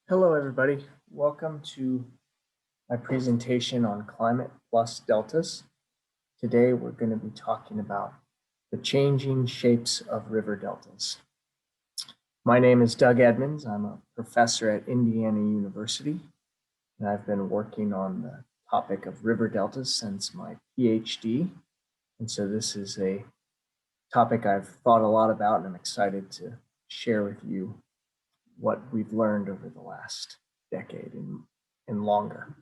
Hello, everybody. Welcome to my presentation on climate plus deltas. Today, we're going to be talking about the changing shapes of river deltas. My name is Doug Edmonds. I'm a professor at Indiana University, and I've been working on the topic of river deltas since my PhD. And so this is a topic I've thought a lot about, and I'm excited to share with you what we've learned over the last decade and longer.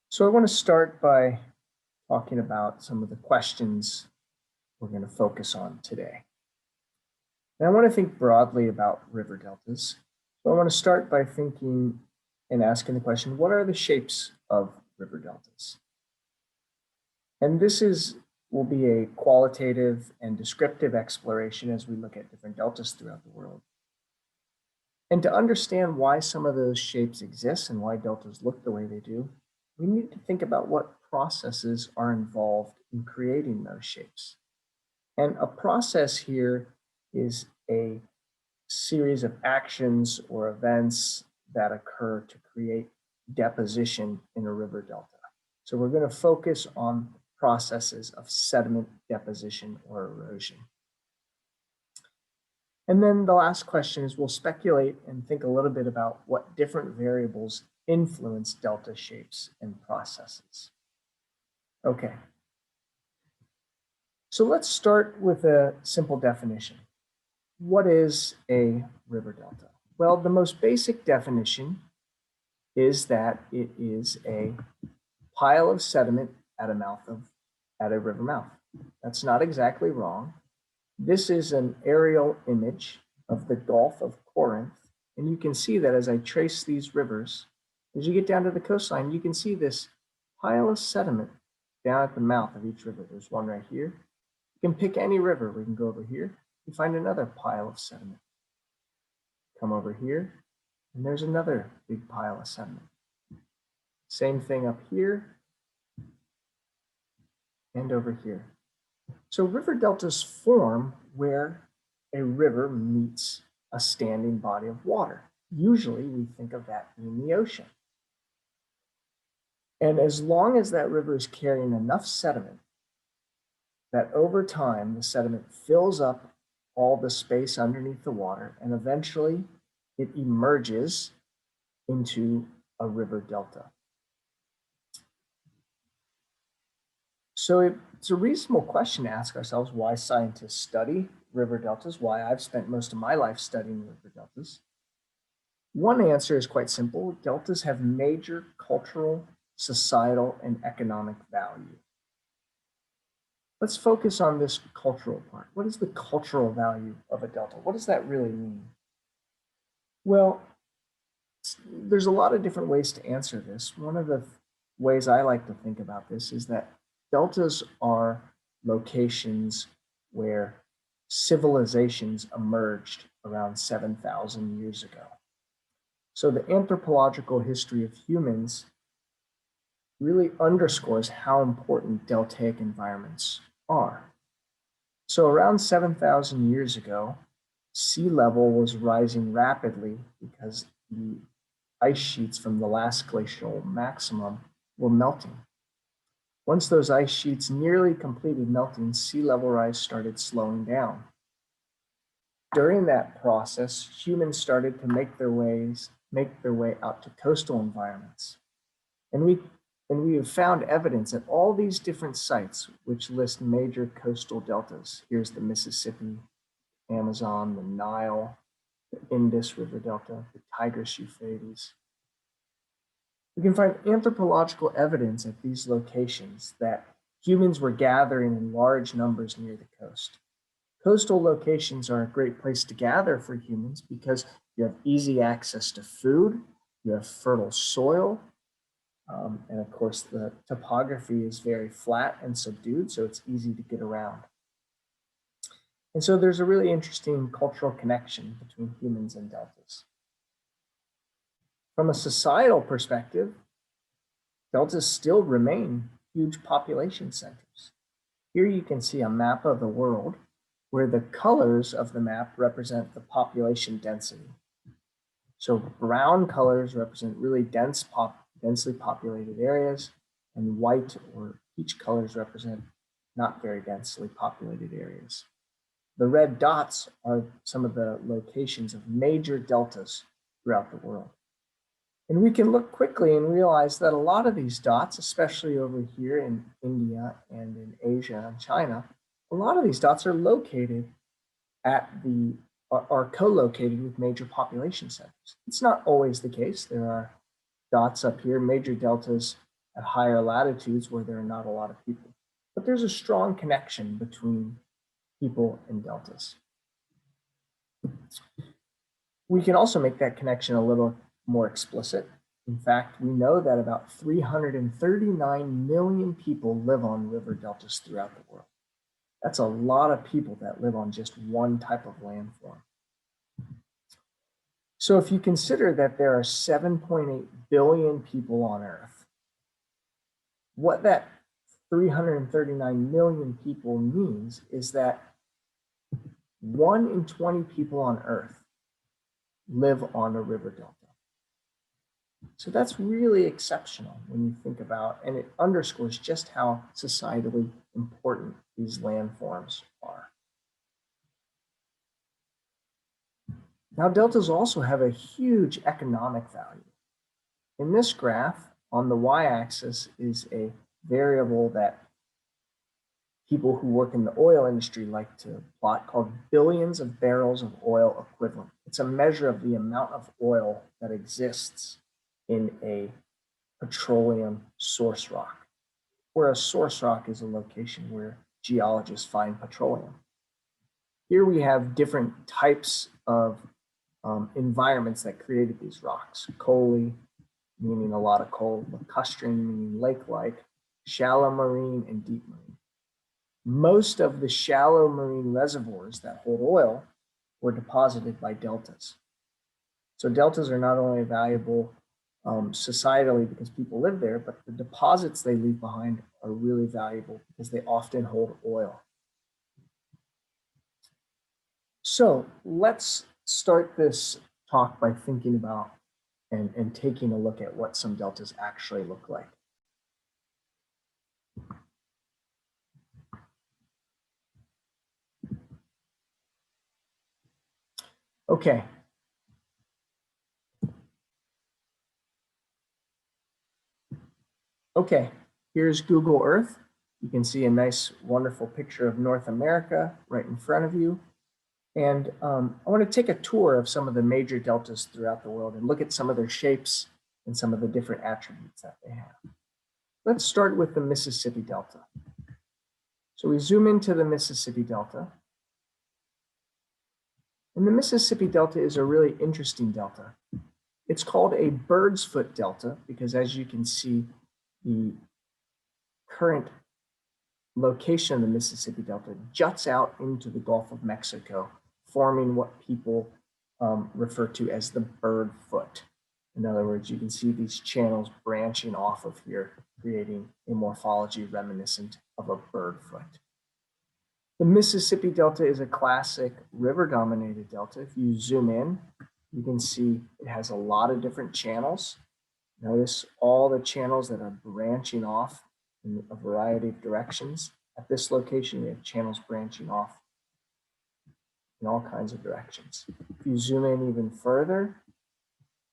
So I want to start by talking about some of the questions we're going to focus on today. And I want to think broadly about river deltas. So I want to start by thinking and asking the question, what are the shapes of river deltas? And this will be a qualitative and descriptive exploration as we look at different deltas throughout the world. And to understand why some of those shapes exist and why deltas look the way they do, we need to think about what processes are involved in creating those shapes. And a process here is a series of actions or events that occur to create deposition in a river delta. So we're going to focus on processes of sediment deposition or erosion. And then the last question is we'll speculate and think a little bit about what different variables influence delta shapes and processes. Okay. So let's start with a simple definition. What is a river delta? Well, the most basic definition is that it is a pile of sediment at a river mouth. That's not exactly wrong. This is an aerial image of the Gulf of Corinth, and you can see that as I trace these rivers, as you get down to the coastline, you can see this pile of sediment down at the mouth of each river. There's one right here. You can pick any river. We can go over here. You find another pile of sediment. Come over here, and there's another big pile of sediment. Same thing up here and over here. So river deltas form where a river meets a standing body of water. Usually we think of that being the ocean. And as long as that river is carrying enough sediment that over time the sediment fills up all the space underneath the water and eventually it emerges into a river delta. So it's a reasonable question to ask ourselves why scientists study river deltas, why I've spent most of my life studying river deltas. One answer is quite simple. Deltas have major cultural, societal, and economic value. Let's focus on this cultural part. What is the cultural value of a delta? What does that really mean? Well, there's a lot of different ways to answer this. One of the ways I like to think about this is that deltas are locations where civilizations emerged around 7,000 years ago. So the anthropological history of humans really underscores how important deltaic environments are. So around 7,000 years ago, sea level was rising rapidly because the ice sheets from the last glacial maximum were melting. Once those ice sheets nearly completed melting, sea level rise started slowing down. During that process, humans started to make their way out to coastal environments. And we have found evidence at all these different sites which list major coastal deltas. Here's the Mississippi, Amazon, the Nile, the Indus River Delta, the Tigris Euphrates. We can find anthropological evidence at these locations that humans were gathering in large numbers near the coast. Coastal locations are a great place to gather for humans because you have easy access to food, you have fertile soil, and of course the topography is very flat and subdued, so it's easy to get around. And so there's a really interesting cultural connection between humans and deltas. From a societal perspective, deltas still remain huge population centers. Here you can see a map of the world where the colors of the map represent the population density. So brown colors represent really densely populated areas, and white or peach colors represent not very densely populated areas. The red dots are some of the locations of major deltas throughout the world. And we can look quickly and realize that a lot of these dots, especially over here in India and in Asia and China, a lot of these dots are located are co-located with major population centers. It's not always the case. There are dots up here, major deltas at higher latitudes where there are not a lot of people. But there's a strong connection between people and deltas. We can also make that connection a little more explicit. In fact, we know that about 339 million people live on river deltas throughout the world. That's a lot of people that live on just one type of landform. So if you consider that there are 7.8 billion people on Earth, what that 339 million people means is that 1 in 20 people on Earth live on a river delta. So that's really exceptional when you think about, and it underscores just how societally important these landforms are. Now, deltas also have a huge economic value. In this graph, on the y-axis is a variable that people who work in the oil industry like to plot called billions of barrels of oil equivalent. It's a measure of the amount of oil that exists in a petroleum source rock, where a source rock is a location where geologists find petroleum. Here we have different types of environments that created these rocks. Coaly, meaning a lot of coal, lacustrine, meaning lake-like, shallow marine, and deep marine. Most of the shallow marine reservoirs that hold oil were deposited by deltas. So deltas are not only valuable societally because people live there, but the deposits they leave behind are really valuable because they often hold oil. So let's start this talk by thinking about and taking a look at what some deltas actually look like. Okay. Okay, here's Google Earth. You can see a nice, wonderful picture of North America right in front of you. And I want to take a tour of some of the major deltas throughout the world and look at some of their shapes and some of the different attributes that they have. Let's start with the Mississippi Delta. So we zoom into the Mississippi Delta. And the Mississippi Delta is a really interesting delta. It's called a bird's foot delta because, as you can see, the current location of the Mississippi Delta juts out into the Gulf of Mexico, forming what people refer to as the bird foot. In other words, you can see these channels branching off of here, creating a morphology reminiscent of a bird foot. The Mississippi Delta is a classic river-dominated delta. If you zoom in, you can see it has a lot of different channels. Notice all the channels that are branching off in a variety of directions. At this location, we have channels branching off in all kinds of directions. If you zoom in even further,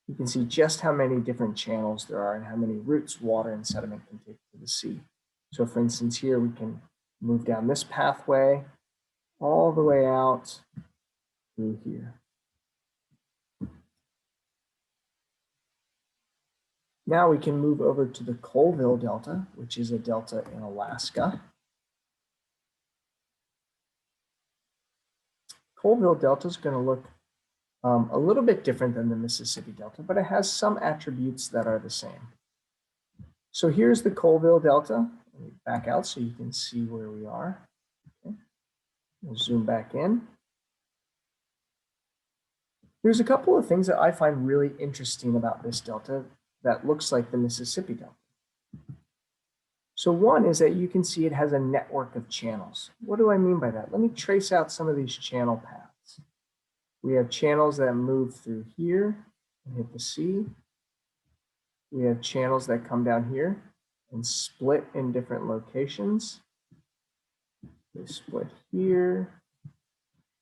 you can see just how many different channels there are and how many routes water and sediment can take to the sea. So for instance, here we can move down this pathway all the way out through here. Now we can move over to the Colville Delta, which is a delta in Alaska. Colville Delta is going to look a little bit different than the Mississippi Delta, but it has some attributes that are the same. So here's the Colville Delta. Let me back out so you can see where we are. Okay. We'll zoom back in. There's a couple of things that I find really interesting about this delta that looks like the Mississippi Delta. So one is that you can see it has a network of channels. What do I mean by that? Let me trace out some of these channel paths. We have channels that move through here and hit the C. We have channels that come down here and split in different locations. They split here.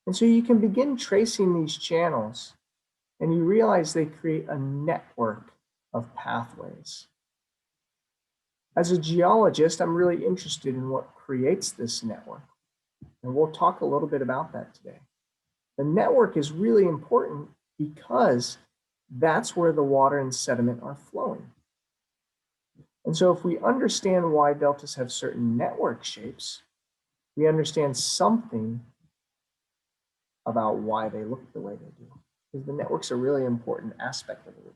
And so you can begin tracing these channels, and you realize they create a network of pathways. As a geologist, I'm really interested in what creates this network, and we'll talk a little bit about that today. The network is really important because that's where the water and sediment are flowing. And so if we understand why deltas have certain network shapes, we understand something about why they look the way they do, because the network's a really important aspect of the river.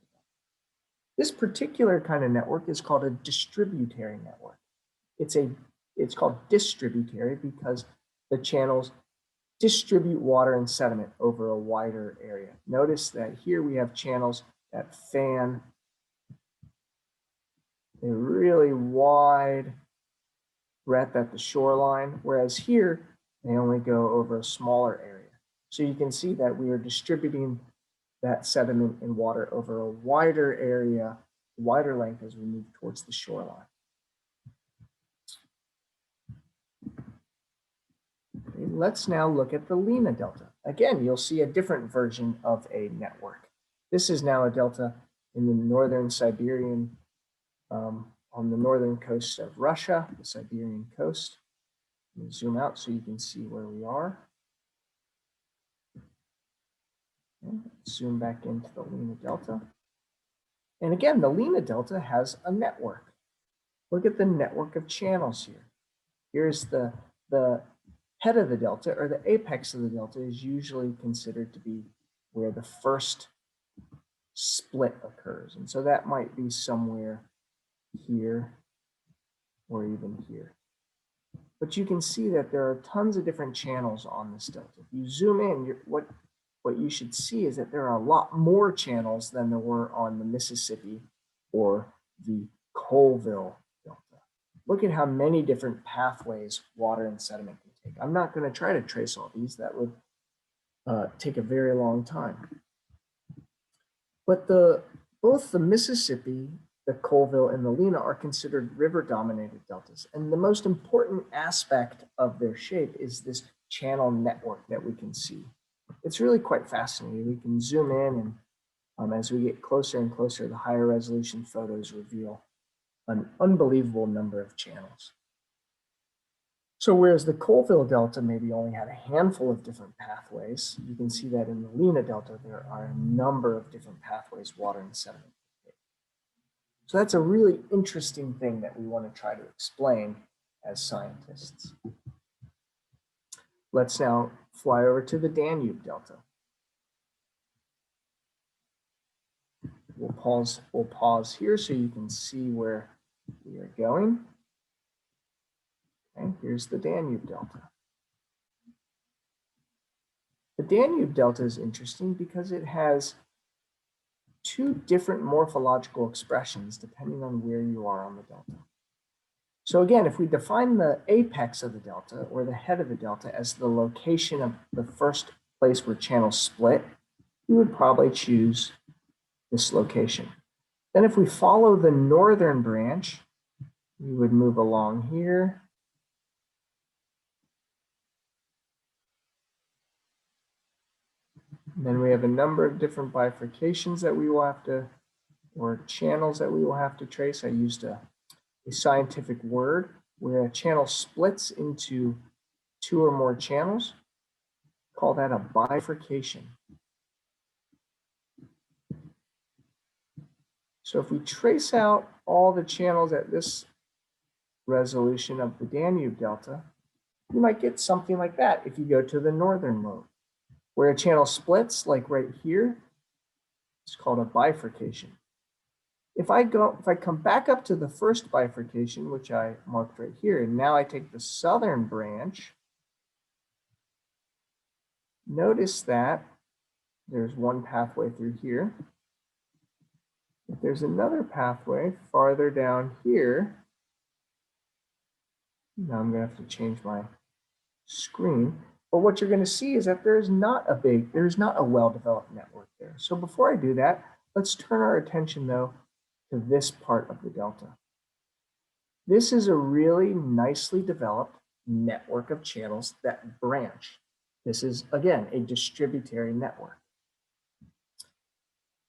This particular kind of network is called a distributary network. It's called distributary because the channels distribute water and sediment over a wider area. Notice that here we have channels that fan. They're really wide breadth at the shoreline, whereas here they only go over a smaller area. So you can see that we are distributing that sediment and water over a wider area, wider length as we move towards the shoreline. Okay, let's now look at the Lena Delta. Again, you'll see a different version of a network. This is now a delta in the northern Siberian, on the northern coast of Russia, the Siberian coast. Let me zoom out so you can see where we are. Okay, zoom back into the Lena Delta. And again, the Lena Delta has a network. Look at the network of channels here. Here's the head of the delta, or the apex of the delta, is usually considered to be where the first split occurs. And so that might be somewhere here or even here. But you can see that there are tons of different channels on this delta. If you zoom in, what you should see is that there are a lot more channels than there were on the Mississippi or the Colville Delta. Look at how many different pathways water and sediment can take. I'm not going to try to trace all these. That would take a very long time. But both the Mississippi, the Colville, and the Lena are considered river-dominated deltas. And the most important aspect of their shape is this channel network that we can see. It's really quite fascinating. We can zoom in, and as we get closer and closer, the higher resolution photos reveal an unbelievable number of channels. So whereas the Colville Delta maybe only had a handful of different pathways, you can see that in the Lena Delta, there are a number of different pathways water and sediment. So that's a really interesting thing that we want to try to explain as scientists. Let's now fly over to the Danube Delta. We'll pause here so you can see where we are going. Okay, here's the Danube Delta. The Danube Delta is interesting because it has two different morphological expressions depending on where you are on the delta. So again, if we define the apex of the delta or the head of the delta as the location of the first place where channels split, we would probably choose this location. Then if we follow the northern branch, we would move along here. And then we have a number of different bifurcations that we will have to, or channels that we will have to trace. I used a scientific word where a channel splits into two or more channels. Call that a bifurcation. So if we trace out all the channels at this resolution of the Danube Delta, you might get something like that if you go to the northern lobe. Where a channel splits, like right here, it's called a bifurcation. If I come back up to the first bifurcation, which I marked right here, and now I take the southern branch, notice that there's one pathway through here. If there's another pathway farther down here, now I'm going to have to change my screen. But what you're going to see is that there's not a well-developed network there. So before I do that, Let's turn our attention though to this part of the delta. This is a really nicely developed network of channels that branch. This is, again, a distributary network.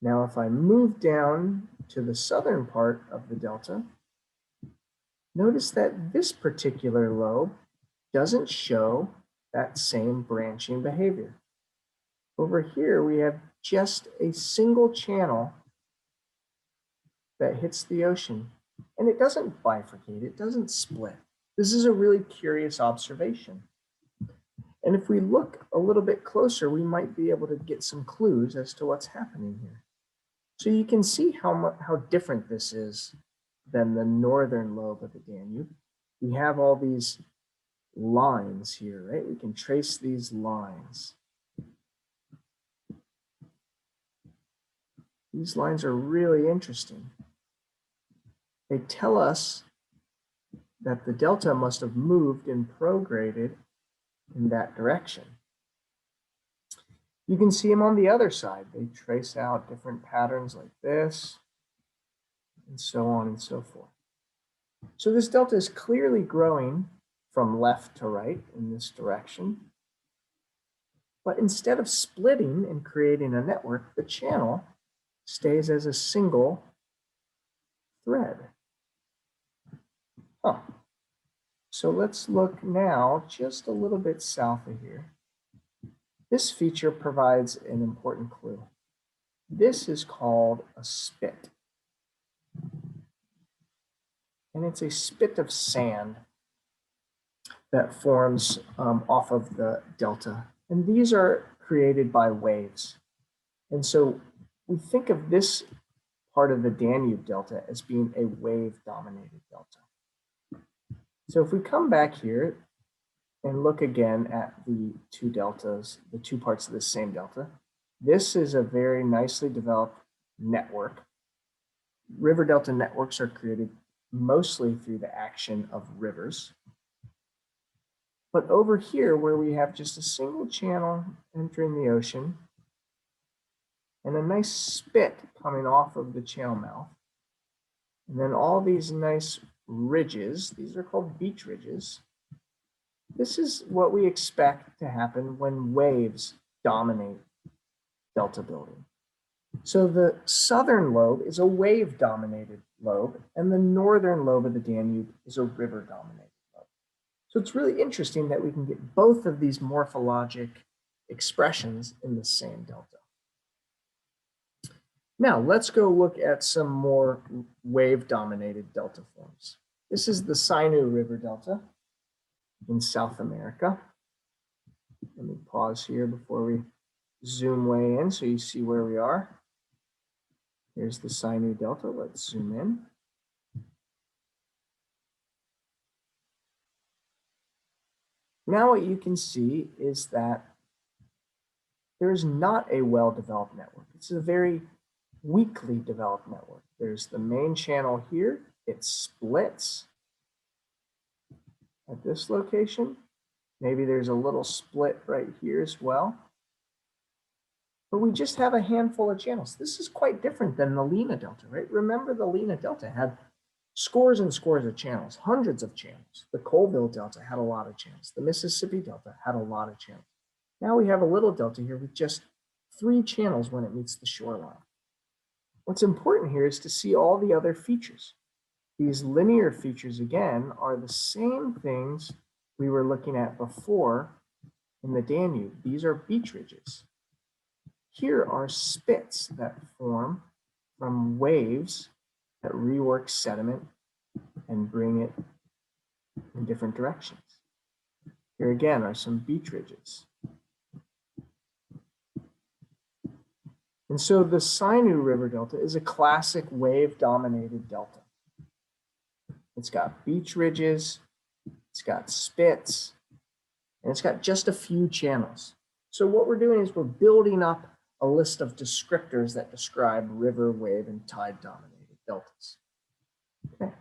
Now, if I move down to the southern part of the delta, notice that this particular lobe doesn't show that same branching behavior. Over here, we have just a single channel that hits the ocean, and it doesn't bifurcate, it doesn't split. This is a really curious observation. And if we look a little bit closer, we might be able to get some clues as to what's happening here. So you can see how different this is than the northern lobe of the Danube. We have all these lines here, right? We can trace these lines. These lines are really interesting. They tell us that the delta must have moved and prograded in that direction. You can see them on the other side. They trace out different patterns like this, and so on and so forth. So this delta is clearly growing from left to right in this direction. But instead of splitting and creating a network, the channel stays as a single thread. Huh. So let's look now just a little bit south of here. This feature provides an important clue. This is called a spit. And it's a spit of sand that forms off of the delta. And these are created by waves. And so we think of this part of the Danube Delta as being a wave-dominated delta. So if we come back here and look again at the two deltas, the two parts of the same delta, this is a very nicely developed network. River delta networks are created mostly through the action of rivers. But over here, where we have just a single channel entering the ocean and a nice spit coming off of the channel mouth, and then all these nice ridges, these are called beach ridges. This is what we expect to happen when waves dominate delta building. So the southern lobe is a wave-dominated lobe, and the northern lobe of the Danube is a river-dominated lobe. So it's really interesting that we can get both of these morphologic expressions in the same delta. Now let's go look at some more wave-dominated delta forms. This is the Sinu River Delta in South America. Let me pause here before we zoom way in so you see where we are. Here's the Sinu Delta. Let's zoom in. Now what you can see is that there is not a well-developed network. It's a very weakly developed network. There's the main channel here. It splits at this location. Maybe there's a little split right here as well. But we just have a handful of channels. This is quite different than the Lena Delta, right? Remember the Lena Delta had scores and scores of channels, hundreds of channels. The Colville Delta had a lot of channels. The Mississippi Delta had a lot of channels. Now we have a little delta here with just 3 channels when it meets the shoreline. What's important here is to see all the other features. These linear features, again, are the same things we were looking at before in the Danube. These are beach ridges. Here are spits that form from waves that rework sediment and bring it in different directions. Here again are some beach ridges. And so the Sinu River Delta is a classic wave-dominated delta. It's got beach ridges, it's got spits, and it's got just a few channels. So what we're doing is we're building up a list of descriptors that describe river, wave, and tide-dominated deltas. Okay.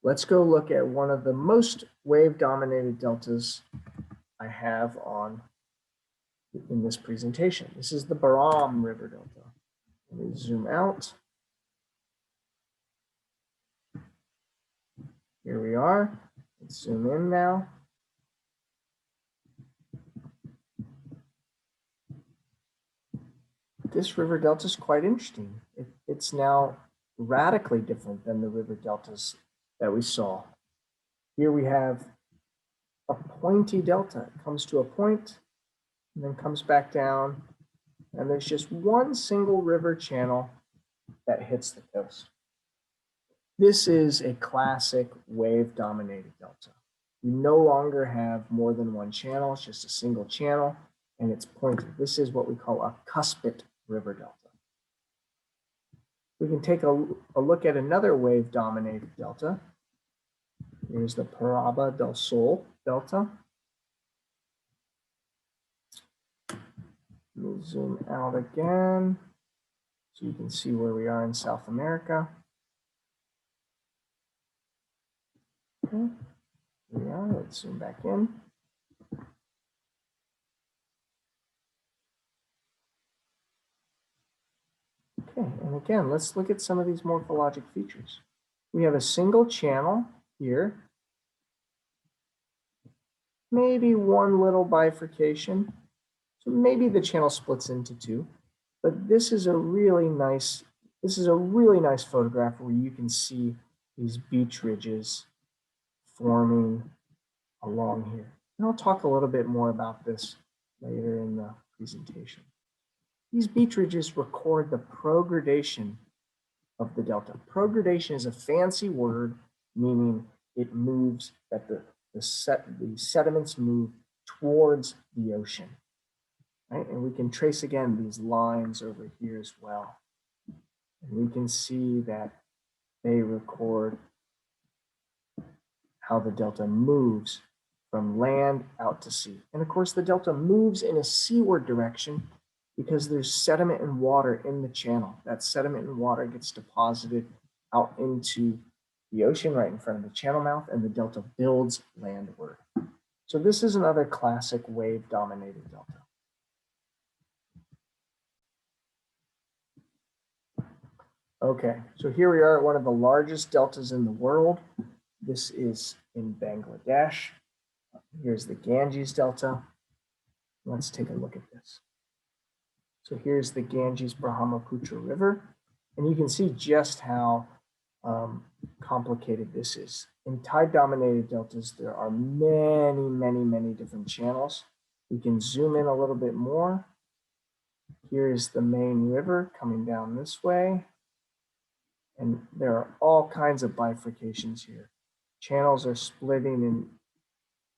Let's go look at one of the most wave-dominated deltas I have in this presentation. This is the Barham River Delta. Let me zoom out. Here we are. Let's zoom in now. This river delta is quite interesting. It's now radically different than the river deltas that we saw. Here we have a pointy delta. It comes to a point and then comes back down, and there's just one single river channel that hits the coast. This is a classic wave-dominated delta. You no longer have more than one channel, it's just a single channel, and it's pointed. This is what we call a cuspid river delta. We can take a look at another wave-dominated delta. Here's the Paraba del Sol delta. Let me zoom out again so you can see where we are in South America. Okay, here we are. Let's zoom back in. Okay, and again, let's look at some of these morphologic features. We have a single channel here, maybe one little bifurcation. So maybe the channel splits into two, but this is a really nice photograph where you can see these beach ridges forming along here. And I'll talk a little bit more about this later in the presentation. These beach ridges record the progradation of the delta. Progradation is a fancy word meaning it moves, that the sediments move towards the ocean. Right? And we can trace again these lines over here as well. And we can see that they record how the delta moves from land out to sea. And of course, the delta moves in a seaward direction because there's sediment and water in the channel. That sediment and water gets deposited out into the ocean right in front of the channel mouth, and the delta builds landward. So this is another classic wave-dominated delta. Okay, so here we are at one of the largest deltas in the world. This is in Bangladesh. Here's the Ganges Delta. Let's take a look at this. So here's the Ganges-Brahmaputra River, and you can see just how complicated this is. In tide-dominated deltas, there are many different channels. We can zoom in a little bit more. Here's the main river coming down this way. And there are all kinds of bifurcations here. Channels are splitting in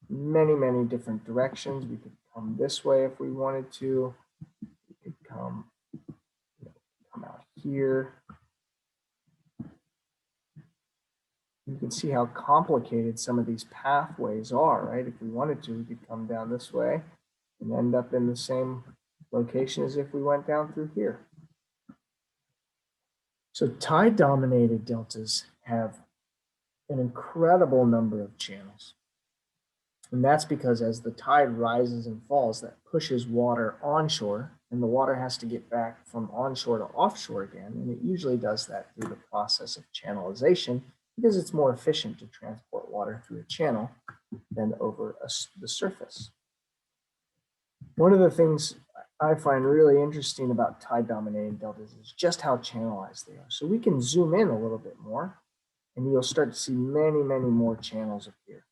many different directions. We could come this way if we wanted to. We could come out here. You can see how complicated some of these pathways are, right? If we wanted to, we could come down this way and end up in the same location as if we went down through here. So tide-dominated deltas have an incredible number of channels. And that's because as the tide rises and falls, that pushes water onshore, and the water has to get back from onshore to offshore again. And it usually does that through the process of channelization, because it's more efficient to transport water through a channel than over the surface. One of the things I find really interesting about tide-dominated deltas is just how channelized they are. So we can zoom in a little bit more, and you'll start to see many more channels appear.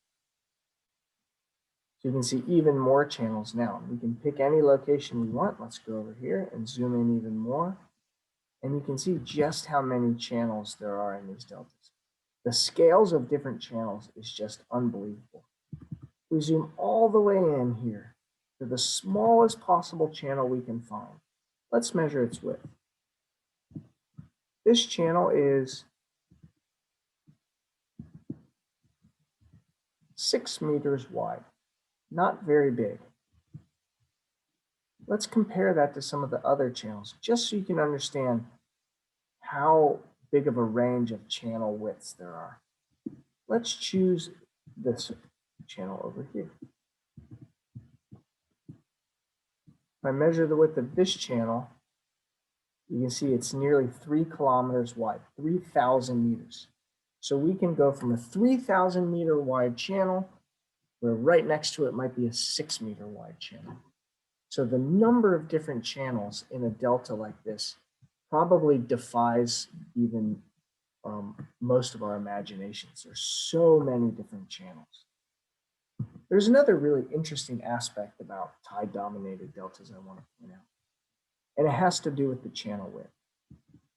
So you can see even more channels now. We can pick any location we want. Let's go over here and zoom in even more. And you can see just how many channels there are in these deltas. The scales of different channels is just unbelievable. We zoom all the way in here to the smallest possible channel we can find. Let's measure its width. This channel is 6 meters wide, not very big. Let's compare that to some of the other channels, just so you can understand how big of a range of channel widths there are. Let's choose this channel over here. If I measure the width of this channel, You can see it's nearly 3 kilometers wide, 3,000 meters. So we can go from a 3,000 meter wide channel where right next to it might be a 6-meter wide channel. So the number of different channels in a delta like this probably defies even most of our imaginations. There's so many different channels. There's another really interesting aspect about tide-dominated deltas I want to point out, and it has to do with the channel width.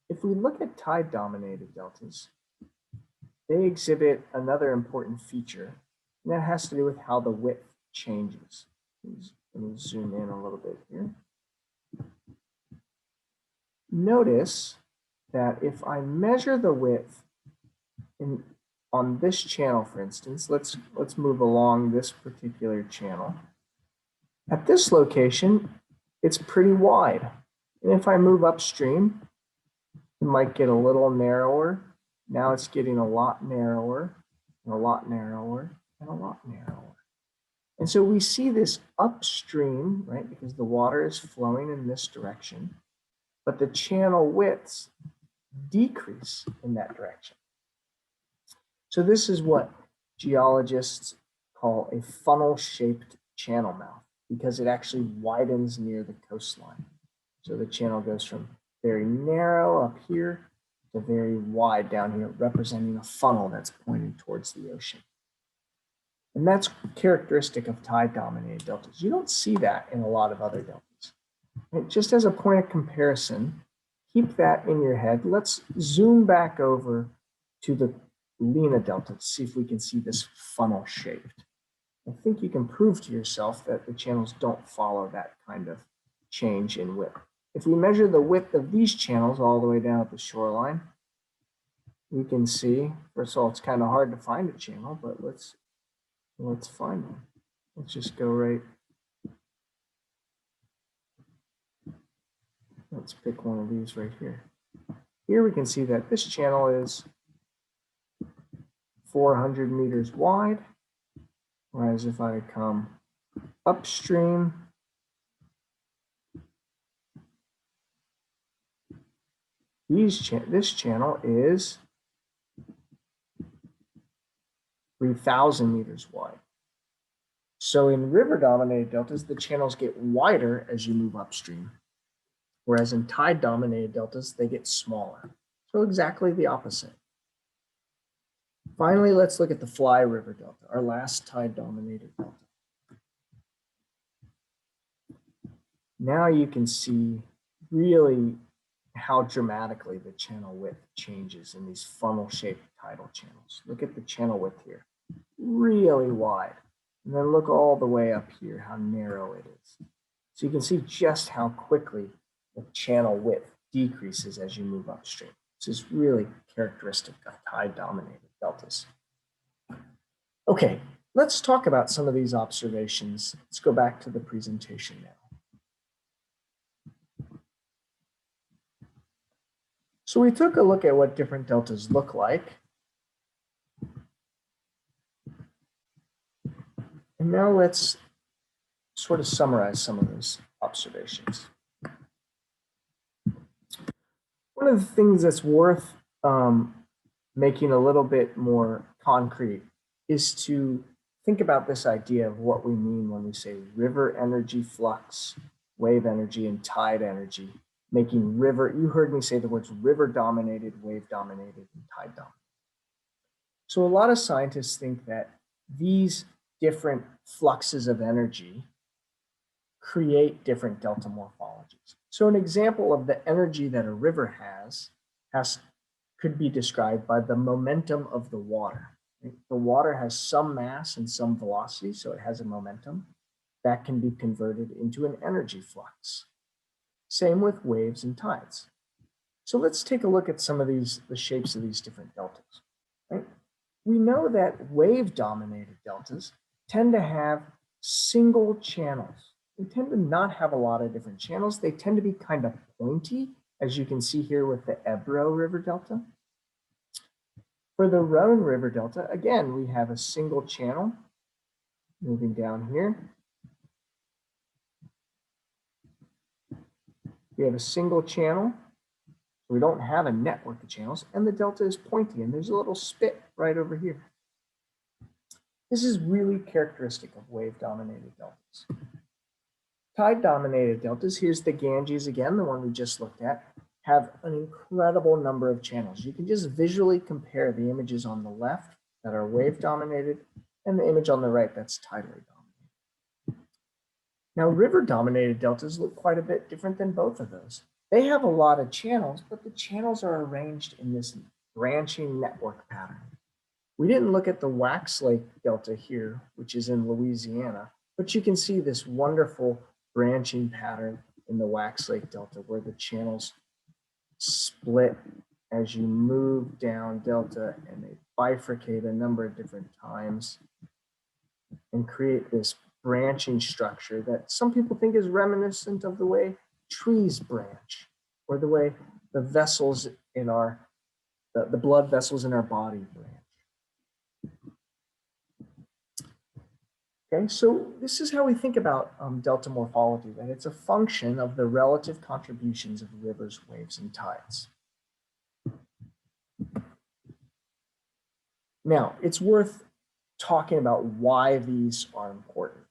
If we look at tide-dominated deltas, they exhibit another important feature, and that has to do with how the width changes. Let me zoom in a little bit here. Notice that if I measure the width on this channel, for instance, let's move along this particular channel. At this location, it's pretty wide. And if I move upstream, it might get a little narrower. Now it's getting a lot narrower, and a lot narrower, and a lot narrower. And so we see this upstream, right, because the water is flowing in this direction, but the channel widths decrease in that direction. So this is what geologists call a funnel-shaped channel mouth, because it actually widens near the coastline. So the channel goes from very narrow up here to very wide down here, representing a funnel that's pointing towards the ocean. And that's characteristic of tide-dominated deltas. You don't see that in a lot of other deltas. And just as a point of comparison, keep that in your head. Let's zoom back over to the Lena delta to see if we can see this funnel shaped. I think you can prove to yourself that the channels don't follow that kind of change in width. If we measure the width of these channels all the way down at the shoreline, we can see, first of all, it's kind of hard to find a channel, but let's find one. Let's just go right. Let's pick one of these right here. Here we can see that this channel is 400 meters wide, whereas if I come upstream, this channel is 3,000 meters wide. So in river-dominated deltas, the channels get wider as you move upstream, whereas in tide-dominated deltas, they get smaller. So exactly the opposite. Finally, let's look at the Fly River Delta, our last tide-dominated delta. Now you can see really how dramatically the channel width changes in these funnel-shaped tidal channels. Look at the channel width here, really wide. And then look all the way up here, how narrow it is. So you can see just how quickly the channel width decreases as you move upstream. This is really characteristic of tide-dominated deltas. Okay, let's talk about some of these observations. Let's go back to the presentation now. So we took a look at what different deltas look like. And now let's sort of summarize some of those observations. One of the things that's worth making a little bit more concrete is to think about this idea of what we mean when we say river energy flux, wave energy, and tide energy, making river, you heard me say the words river dominated, wave dominated, and tide dominated. So a lot of scientists think that these different fluxes of energy create different delta morphologies. So an example of the energy that a river could be described by the momentum of the water. The water has some mass and some velocity, so it has a momentum that can be converted into an energy flux. Same with waves and tides. So let's take a look at some of the shapes of these different deltas. Right? We know that wave-dominated deltas tend to have single channels. They tend to not have a lot of different channels. They tend to be kind of pointy, as you can see here with the Ebro River Delta. For the Rhone River Delta, again, we have a single channel moving down here. We have a single channel We don't have a network of channels, and the delta is pointy, and there's a little spit right over here. This is really characteristic of wave-dominated deltas. Tide-dominated deltas, here's the Ganges again, the one we just looked at, have an incredible number of channels. You can just visually compare the images on the left that are wave-dominated and the image on the right that's tidally dominated. Now, river-dominated deltas look quite a bit different than both of those. They have a lot of channels, but the channels are arranged in this branching network pattern. We didn't look at the Wax Lake Delta here, which is in Louisiana, but you can see this wonderful branching pattern in the Wax Lake Delta where the channels split as you move down delta, and they bifurcate a number of different times and create this branching structure that some people think is reminiscent of the way trees branch, or the way the vessels in our, the blood vessels in our body branch. Okay, so this is how we think about delta morphology, that it's a function of the relative contributions of rivers, waves, and tides. Now, it's worth talking about why these are important,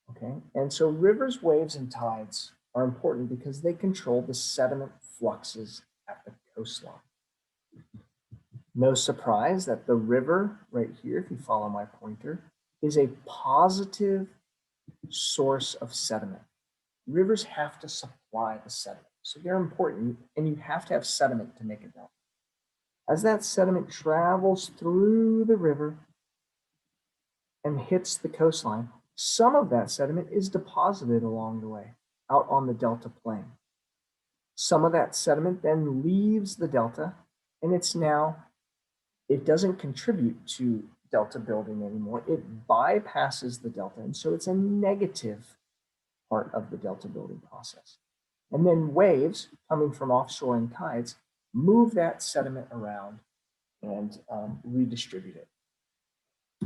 okay? And so rivers, waves, and tides are important because they control the sediment fluxes at the coastline. No surprise that the river right here, if you follow my pointer, is a positive source of sediment. Rivers have to supply the sediment, so they're important, and you have to have sediment to make a delta. As that sediment travels through the river and hits the coastline, some of that sediment is deposited along the way out on the delta plain. Some of that sediment then leaves the delta, and it doesn't contribute to delta building anymore. It bypasses the delta, and so it's a negative part of the delta building process. And then waves coming from offshore and tides move that sediment around and redistribute it.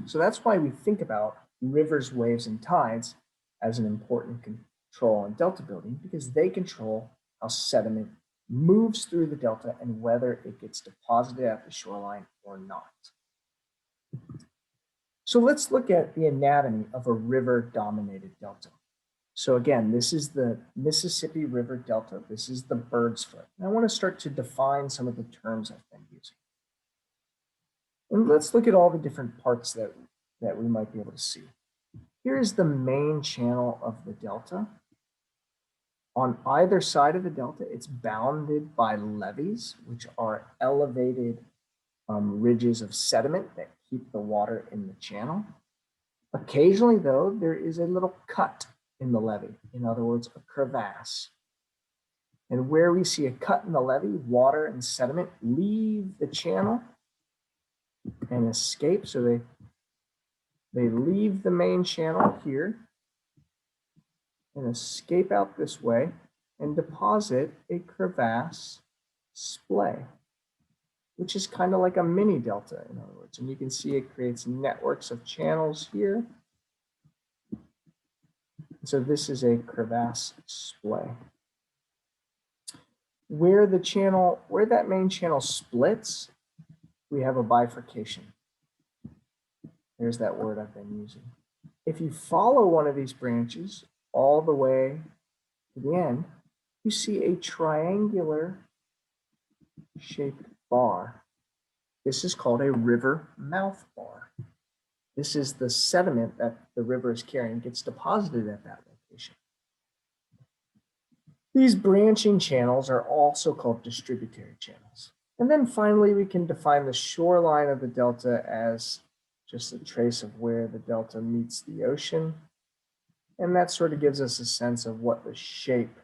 So that's why we think about rivers, waves, and tides as an important control on delta building, because they control how sediment moves through the delta and whether it gets deposited at the shoreline or not. So let's look at the anatomy of a river-dominated delta. So again, this is the Mississippi River Delta. This is the bird's foot. And I want to start to define some of the terms I've been using. And let's look at all the different parts that we might be able to see. Here's the main channel of the delta. On either side of the delta, it's bounded by levees, which are elevated ridges of sediment that keep the water in the channel. Occasionally, though, there is a little cut in the levee, in other words, a crevasse. And where we see a cut in the levee, water and sediment leave the channel and escape. So they leave the main channel here and escape out this way and deposit a crevasse splay, which is kind of like a mini delta, in other words. And you can see it creates networks of channels here. So this is a crevasse splay. Where that main channel splits, we have a bifurcation. There's that word I've been using. If you follow one of these branches all the way to the end, you see a triangular shaped bar. This is called a river mouth bar. This is the sediment that the river is carrying, gets deposited at that location. These branching channels are also called distributary channels. And then finally, we can define the shoreline of the delta as just a trace of where the delta meets the ocean. And that sort of gives us a sense of what the shape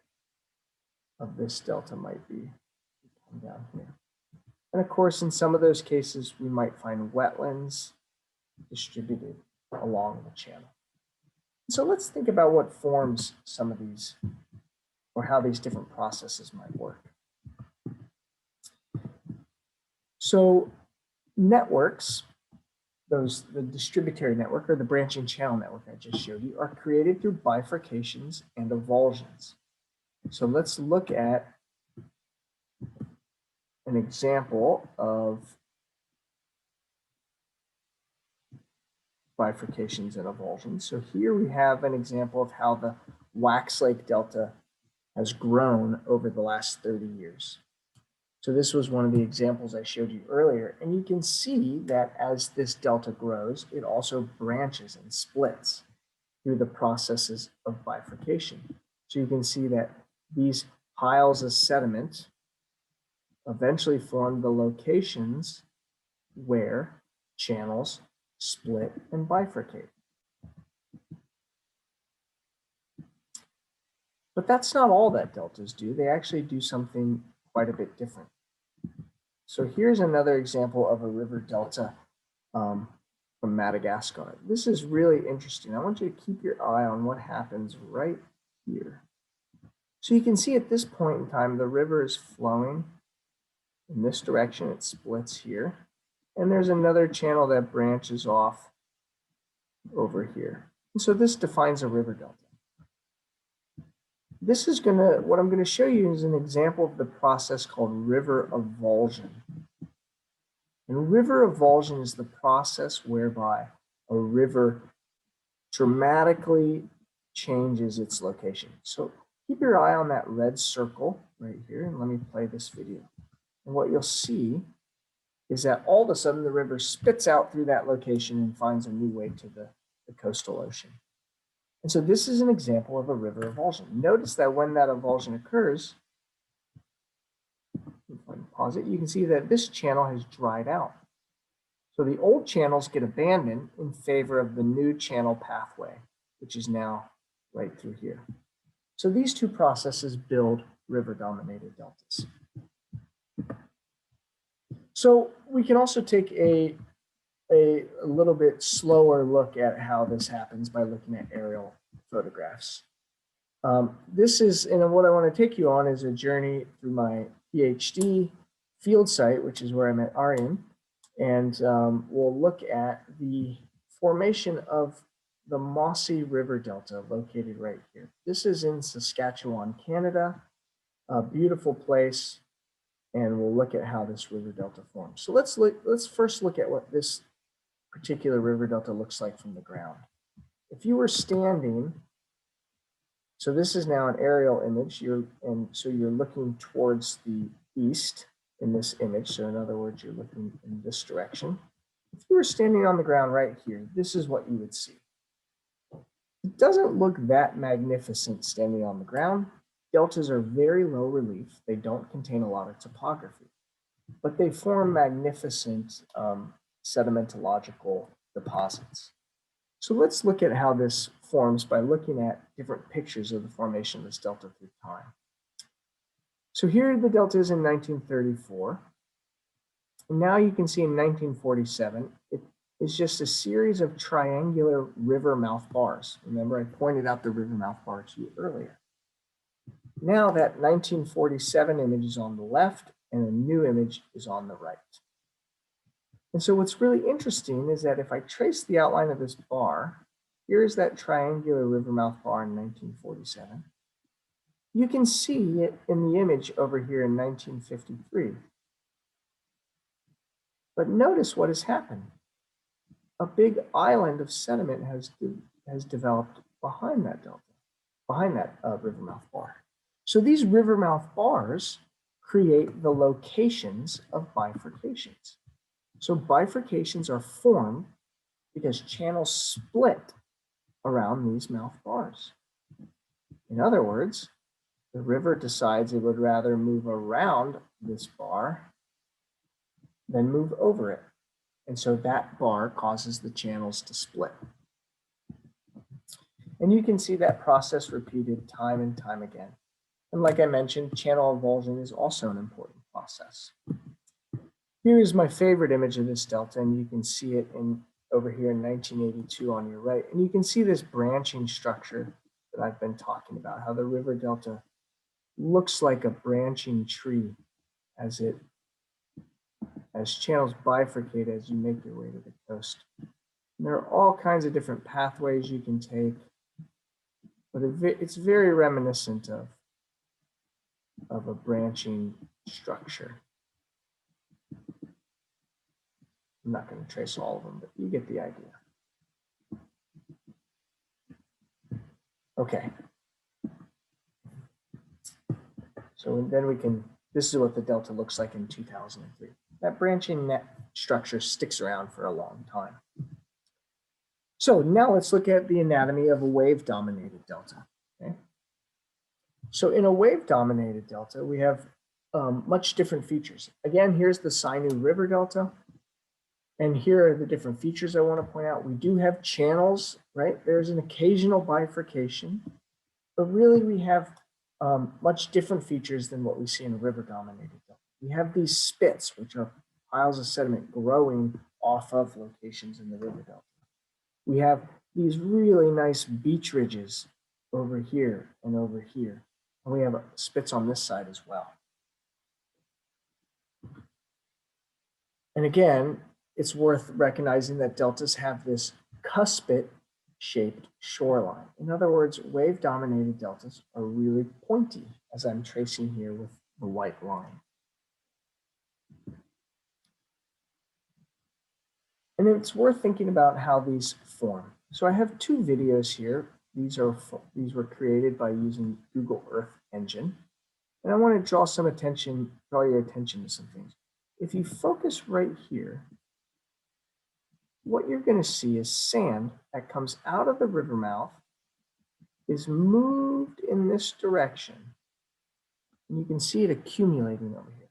of this delta might be down here. And of course, in some of those cases, we might find wetlands distributed along the channel. So let's think about what forms some of these, or how these different processes might work. So networks, the distributary network or the branching channel network I just showed you, are created through bifurcations and avulsions. So let's look at an example of bifurcations and avulsions. So here we have an example of how the Wax Lake Delta has grown over the last 30 years. So this was one of the examples I showed you earlier. And you can see that as this delta grows, it also branches and splits through the processes of bifurcation. So you can see that these piles of sediment eventually form the locations where channels split and bifurcate. But that's not all that deltas do. They actually do something quite a bit different. So here's another example of a river delta from Madagascar. This is really interesting. I want you to keep your eye on what happens right here. So you can see at this point in time, the river is flowing in this direction. It splits here. And there's another channel that branches off over here. And so this defines a river delta. This is what I'm gonna show you is an example of the process called river avulsion. And river avulsion is the process whereby a river dramatically changes its location. So keep your eye on that red circle right here, and let me play this video. And what you'll see is that all of a sudden the river spits out through that location and finds a new way to the coastal ocean. And so this is an example of a river avulsion. Notice that when that avulsion occurs, if I can pause it, you can see that this channel has dried out. So the old channels get abandoned in favor of the new channel pathway, which is now right through here. So these two processes build river-dominated deltas. So we can also take a little bit slower look at how this happens by looking at aerial photographs. This is, and what I want to take you on is a journey through my PhD field site, which is where I'm at Aryan, and we'll look at the formation of the Mossy River Delta located right here. This is in Saskatchewan, Canada, a beautiful place, and we'll look at how this river delta forms. So let's first look at what this particular river delta looks like from the ground. If you were standing, so this is now an aerial image, so you're looking towards the east in this image. So in other words, you're looking in this direction. If you were standing on the ground right here, this is what you would see. It doesn't look that magnificent standing on the ground. Deltas are very low relief. They don't contain a lot of topography, but they form magnificent sedimentological deposits. So let's look at how this forms by looking at different pictures of the formation of this delta through time. So here the delta is in 1934. And now you can see in 1947, it is just a series of triangular river mouth bars. Remember, I pointed out the river mouth bar to you earlier. Now that 1947 image is on the left and a new image is on the right. And so what's really interesting is that if I trace the outline of this bar, here's that triangular river mouth bar in 1947. You can see it in the image over here in 1953. But notice what has happened. A big island of sediment has developed behind that delta, behind that river mouth bar. So these river mouth bars create the locations of bifurcations. So bifurcations are formed because channels split around these mouth bars. In other words, the river decides it would rather move around this bar than move over it. And so that bar causes the channels to split. And you can see that process repeated time and time again. And like I mentioned, channel avulsion is also an important process. Here is my favorite image of this delta, and you can see it over here in 1982 on your right. And you can see this branching structure that I've been talking about, how the river delta looks like a branching tree as channels bifurcate as you make your way to the coast. And there are all kinds of different pathways you can take, but it's very reminiscent of a branching structure. I'm not going to trace all of them, but you get the idea. Okay. So then we can, this is what the delta looks like in 2003. That branching net structure sticks around for a long time. So now let's look at the anatomy of a wave-dominated delta. Okay. So in a wave-dominated delta, we have much different features. Again, here's the Sinu River Delta. And here are the different features I want to point out. We do have channels, right? There's an occasional bifurcation, but really we have much different features than what we see in a river-dominated delta. We have these spits, which are piles of sediment growing off of locations in the river delta. We have these really nice beach ridges over here and over here. And we have spits on this side as well. And again, it's worth recognizing that deltas have this cuspid-shaped shoreline. In other words, wave-dominated deltas are really pointy, as I'm tracing here with the white line. And it's worth thinking about how these form. So I have two videos here. These were created by using Google Earth Engine. And I want to draw your attention to some things. If you focus right here, what you're going to see is sand that comes out of the river mouth is moved in this direction. And you can see it accumulating over here.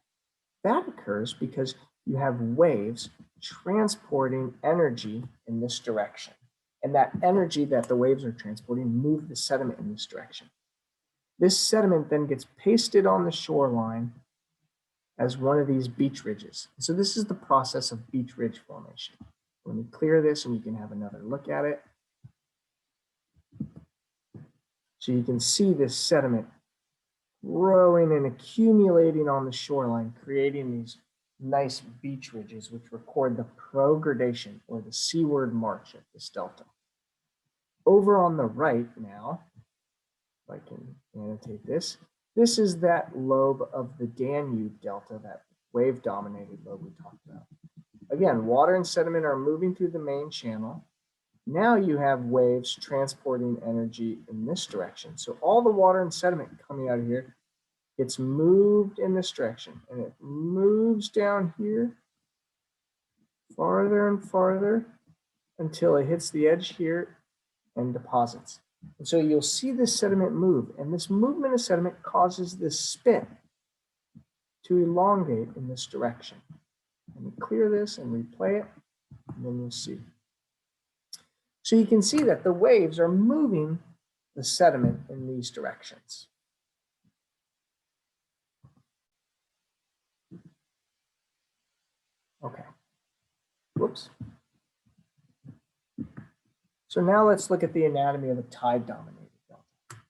That occurs because you have waves transporting energy in this direction. And that energy that the waves are transporting move the sediment in this direction. This sediment then gets pasted on the shoreline as one of these beach ridges. So this is the process of beach ridge formation. Let me clear this and you can have another look at it. So you can see this sediment growing and accumulating on the shoreline, creating these nice beach ridges, which record the progradation or the seaward march of this delta. Over on the right now, if I can annotate this, this is that lobe of the Danube delta, that wave-dominated lobe we talked about. Again, water and sediment are moving through the main channel. Now you have waves transporting energy in this direction. So all the water and sediment coming out of here gets moved in this direction, and it moves down here farther and farther until it hits the edge here and deposits. And so you'll see this sediment move, and this movement of sediment causes this spit to elongate in this direction. Let me clear this and replay it, and then you'll see. So you can see that the waves are moving the sediment in these directions. Okay, whoops. So now let's look at the anatomy of a tide-dominated delta.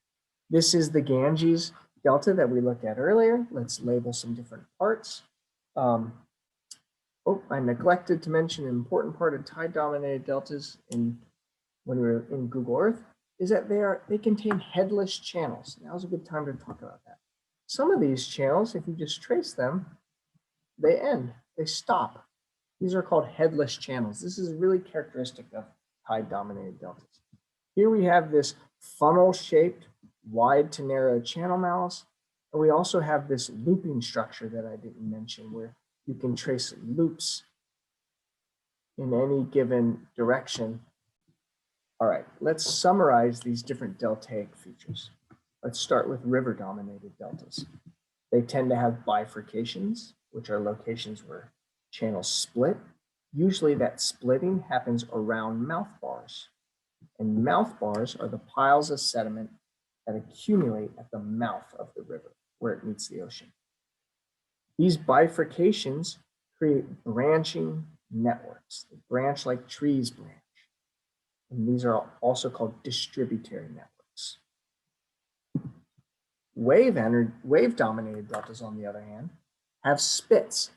This is the Ganges delta that we looked at earlier. Let's label some different parts. I neglected to mention an important part of tide-dominated deltas when we were in Google Earth is that they contain headless channels. Now's a good time to talk about that. Some of these channels, if you just trace them, they end, they stop. These are called headless channels. This is really characteristic of tide-dominated deltas. Here we have this funnel-shaped wide to narrow channel mouths, and we also have this looping structure that I didn't mention, where you can trace loops in any given direction. All right, let's summarize these different deltaic features. Let's start with river-dominated deltas. They tend to have bifurcations, which are locations where channels split. Usually that splitting happens around mouth bars. And mouth bars are the piles of sediment that accumulate at the mouth of the river where it meets the ocean. These bifurcations create branching networks. They branch like trees branch. And these are also called distributary networks. Wave-dominated deltas, on the other hand, have spits,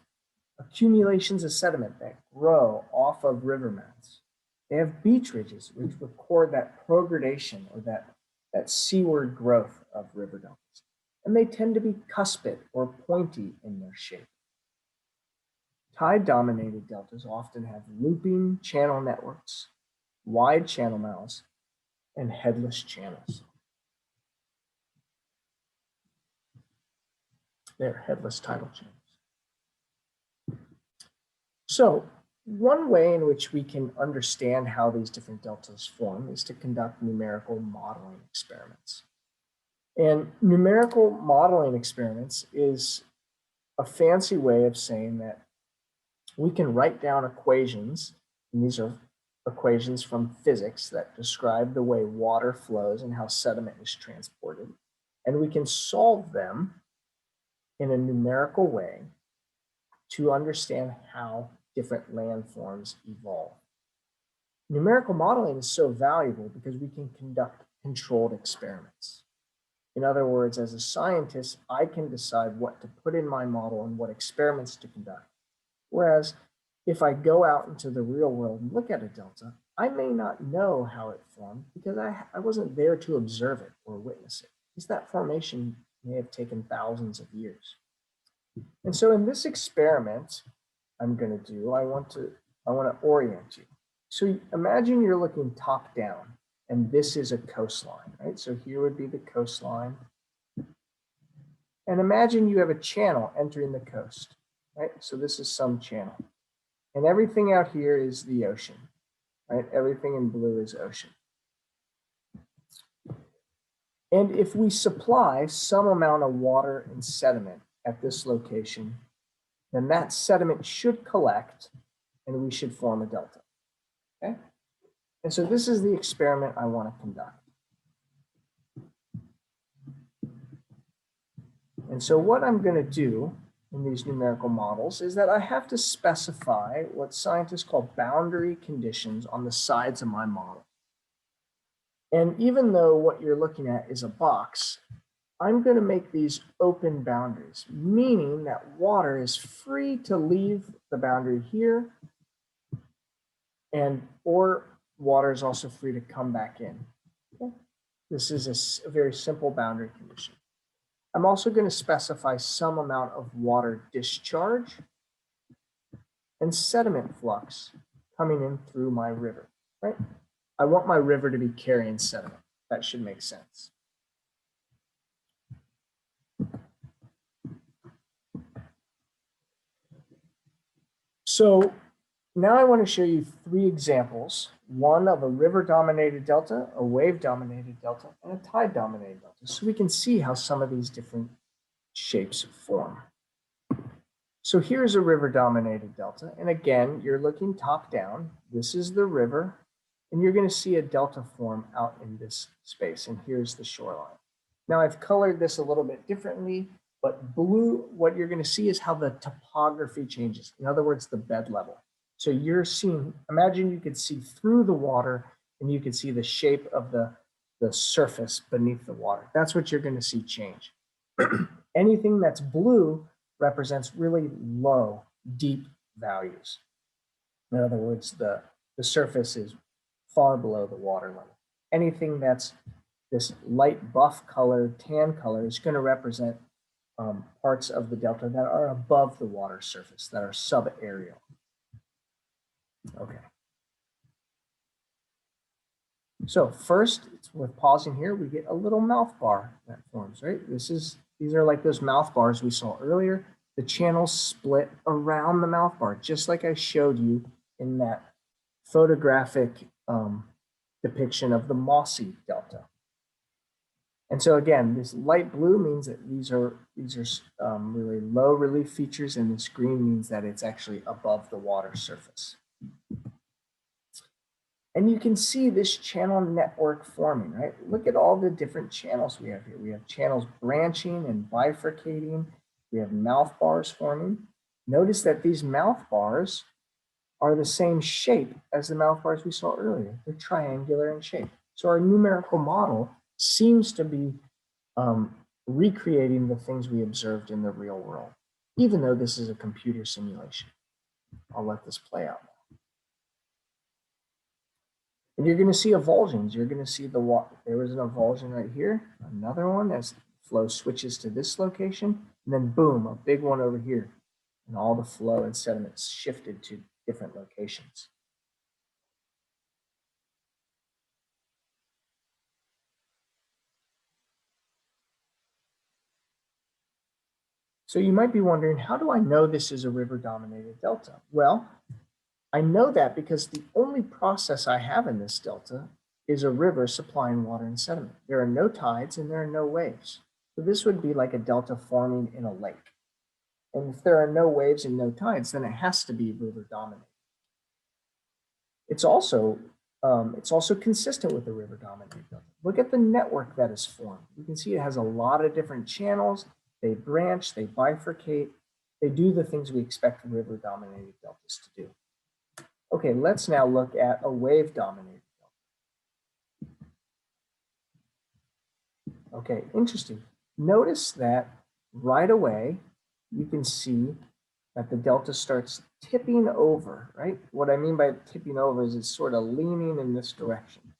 accumulations of sediment that grow off of river mouths. They have beach ridges, which record that progradation or that seaward growth of river deltas. And they tend to be cuspid or pointy in their shape. Tide-dominated deltas often have looping channel networks, wide channel mouths, and headless channels. They're headless tidal channels. So one way in which we can understand how these different deltas form is to conduct numerical modeling experiments. And numerical modeling experiments is a fancy way of saying that we can write down equations, and these are equations from physics that describe the way water flows and how sediment is transported. And we can solve them in a numerical way to understand how different landforms evolve. Numerical modeling is so valuable because we can conduct controlled experiments. In other words, as a scientist, I can decide what to put in my model and what experiments to conduct. Whereas if I go out into the real world and look at a delta, I may not know how it formed because I wasn't there to observe it or witness it, because that formation may have taken thousands of years. And so in this experiment I'm going to do, I want to orient you. So imagine you're looking top down, and this is a coastline, right? So here would be the coastline. And imagine you have a channel entering the coast, right? So this is some channel. And everything out here is the ocean, right? Everything in blue is ocean. And if we supply some amount of water and sediment at this location, then that sediment should collect and we should form a delta, okay? And so this is the experiment I want to conduct. And so what I'm going to do in these numerical models is that I have to specify what scientists call boundary conditions on the sides of my model. And even though what you're looking at is a box, I'm going to make these open boundaries, meaning that water is free to leave the boundary here, or water is also free to come back in. Okay? This is a very simple boundary condition. I'm also going to specify some amount of water discharge and sediment flux coming in through my river, right? I want my river to be carrying sediment. That should make sense. So now I want to show you three examples, one of a river-dominated delta, a wave-dominated delta, and a tide-dominated delta, so we can see how some of these different shapes form. So here's a river-dominated delta, and again, you're looking top down. This is the river, and you're going to see a delta form out in this space, and here's the shoreline. Now I've colored this a little bit differently, but blue, what you're going to see is how the topography changes. In other words, the bed level. So you're seeing, imagine you could see through the water and you could see the shape of the surface beneath the water. That's what you're going to see change. Anything that's blue represents really low, deep values. In other words, the surface is far below the water level. Anything that's this light buff color, tan color is going to represent parts of the delta that are above the water surface, that are subaerial. Okay. So first, it's worth pausing here. We get a little mouth bar that forms, right? These are like those mouth bars we saw earlier. The channels split around the mouth bar, just like I showed you in that photographic depiction of the mossy delta. And so again, this light blue means that these are really low relief features, and this green means that it's actually above the water surface. And you can see this channel network forming, right? Look at all the different channels we have here. We have channels branching and bifurcating. We have mouth bars forming. Notice that these mouth bars are the same shape as the mouth bars we saw earlier. They're triangular in shape. So our numerical model seems to be recreating the things we observed in the real world, even though this is a computer simulation. I'll let this play out. And you're going to see avulsions. You're going to see the water. There was an avulsion right here, another one as flow switches to this location, and then boom, a big one over here. and all the flow and sediment shifted to different locations. So you might be wondering, how do I know this is a river-dominated delta? Well, I know that because the only process I have in this delta is a river supplying water and sediment. There are no tides and there are no waves. So this would be like a delta forming in a lake. And if there are no waves and no tides, then it has to be river dominated. It's also consistent with the river dominated delta. Look at the network that is formed. You can see it has a lot of different channels. They branch, they bifurcate, they do the things we expect river dominated deltas to do. Okay, let's now look at a wave dominated delta. Okay, interesting. Notice that right away, you can see that the delta starts tipping over, right? What I mean by tipping over is it's sort of leaning in this direction.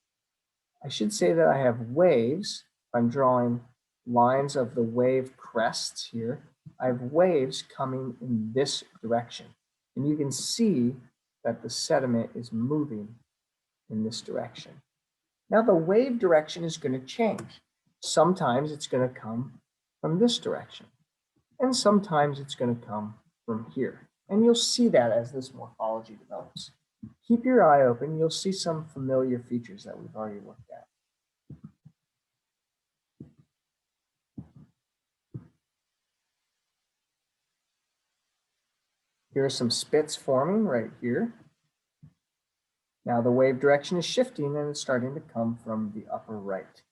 I should say that I have waves. I'm drawing lines of the wave crests here. I have waves coming in this direction. And you can see that the sediment is moving in this direction. Now the wave direction is going to change. Sometimes it's going to come from this direction, and sometimes it's going to come from here. And you'll see that as this morphology develops. Keep your eye open. You'll see some familiar features that we've already looked at. Here are some spits forming right here. Now the wave direction is shifting and it's starting to come from the upper right.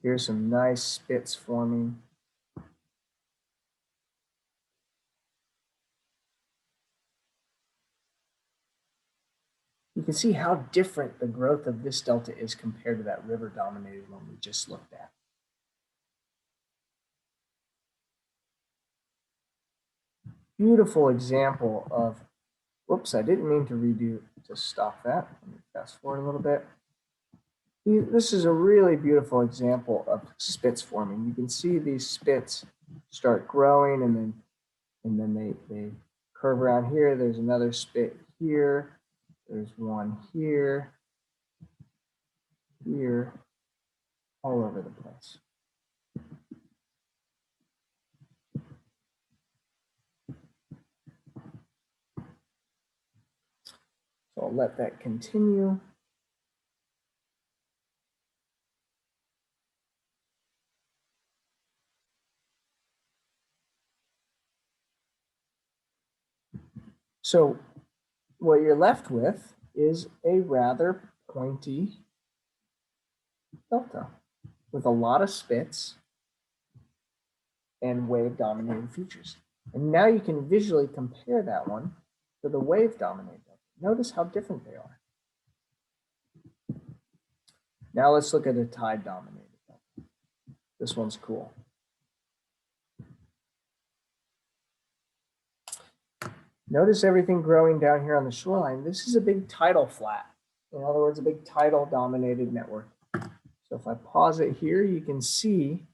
Here's some nice spits forming. You can see how different the growth of this delta is compared to that river-dominated one we just looked at. Beautiful example of, whoops, I didn't mean to stop that. Let me fast forward a little bit. This is a really beautiful example of spits forming. You can see these spits start growing and then they curve around here. There's another spit here. There's one here, here, all over the place. So I'll let that continue. So what you're left with is a rather pointy delta with a lot of spits and wave dominated features. And now you can visually compare that one to the wave dominated delta. Notice how different they are. Now let's look at a tide dominated delta. This one's cool. Notice everything growing down here on the shoreline. This is a big tidal flat. In other words, a big tidal dominated network. So if I pause it here, you can see,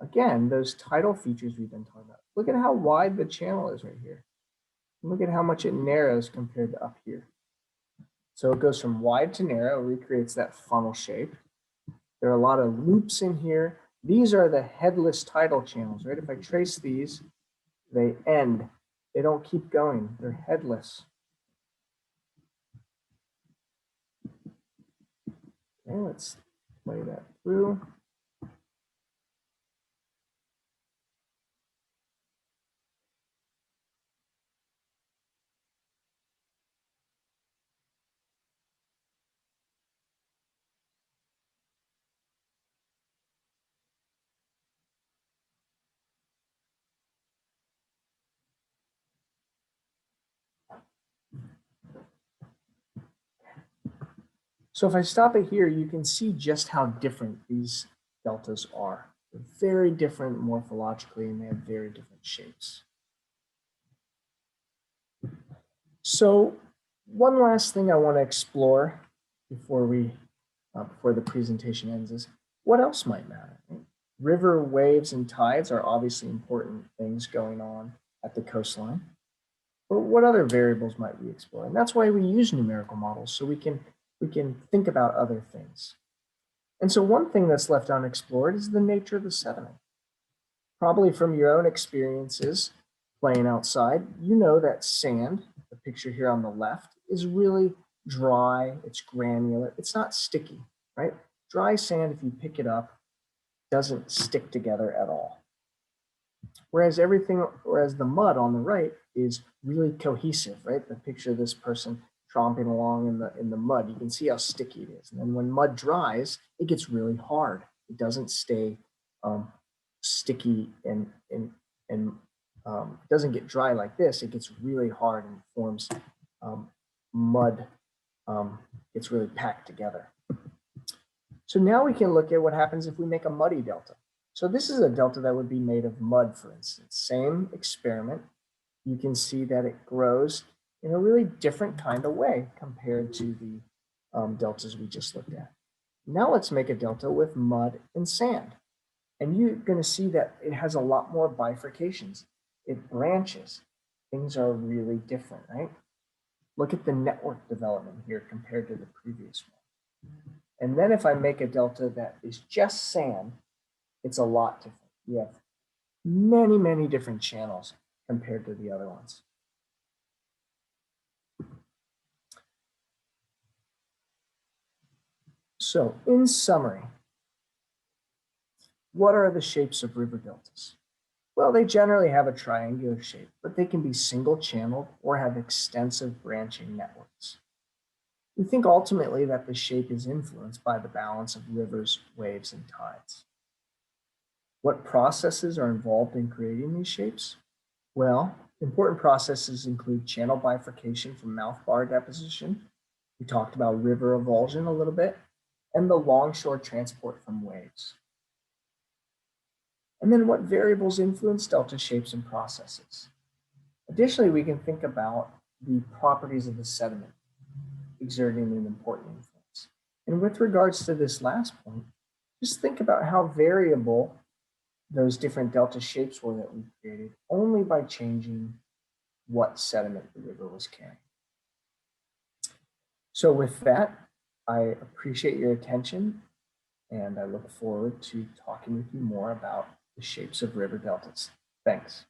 again, those tidal features we've been talking about. Look at how wide the channel is right here. Look at how much it narrows compared to up here. So it goes from wide to narrow, recreates that funnel shape. There are a lot of loops in here. These are the headless tidal channels, right? If I trace these, they end. They don't keep going. They're headless. Okay, let's play that through. So if I stop it here, you can see just how different these deltas are. They're very different morphologically, and they have very different shapes. So one last thing I want to explore before the presentation ends is what else might matter? Right? River waves and tides are obviously important things going on at the coastline. But what other variables might we explore? And that's why we use numerical models, so we can think about other things. And so one thing that's left unexplored is the nature of the sediment. Probably from your own experiences playing outside, you know that sand, the picture here on the left, is really dry, it's granular, it's not sticky, right? Dry sand, if you pick it up, doesn't stick together at all. Whereas the mud on the right is really cohesive, right? The picture of this person tromping along in the mud, you can see how sticky it is. And then when mud dries, it gets really hard. It doesn't stay sticky and doesn't get dry like this. It gets really hard and forms mud, gets really packed together. So now we can look at what happens if we make a muddy delta. So this is a delta that would be made of mud, for instance. Same experiment. You can see that it grows in a really different kind of way compared to the deltas we just looked at. Now let's make a delta with mud and sand. And you're going to see that it has a lot more bifurcations. It branches. Things are really different, right? Look at the network development here compared to the previous one. And then if I make a delta that is just sand, it's a lot different. You have many, many different channels compared to the other ones. So in summary, what are the shapes of river deltas? Well, they generally have a triangular shape, but they can be single-channeled or have extensive branching networks. We think ultimately that the shape is influenced by the balance of rivers, waves, and tides. What processes are involved in creating these shapes? Well, important processes include channel bifurcation from mouth bar deposition. We talked about river avulsion a little bit, and the longshore transport from waves. And then what variables influence delta shapes and processes? Additionally, we can think about the properties of the sediment exerting an important influence. And with regards to this last point, just think about how variable those different delta shapes were that we created only by changing what sediment the river was carrying. So with that, I appreciate your attention, and I look forward to talking with you more about the shapes of river deltas. Thanks.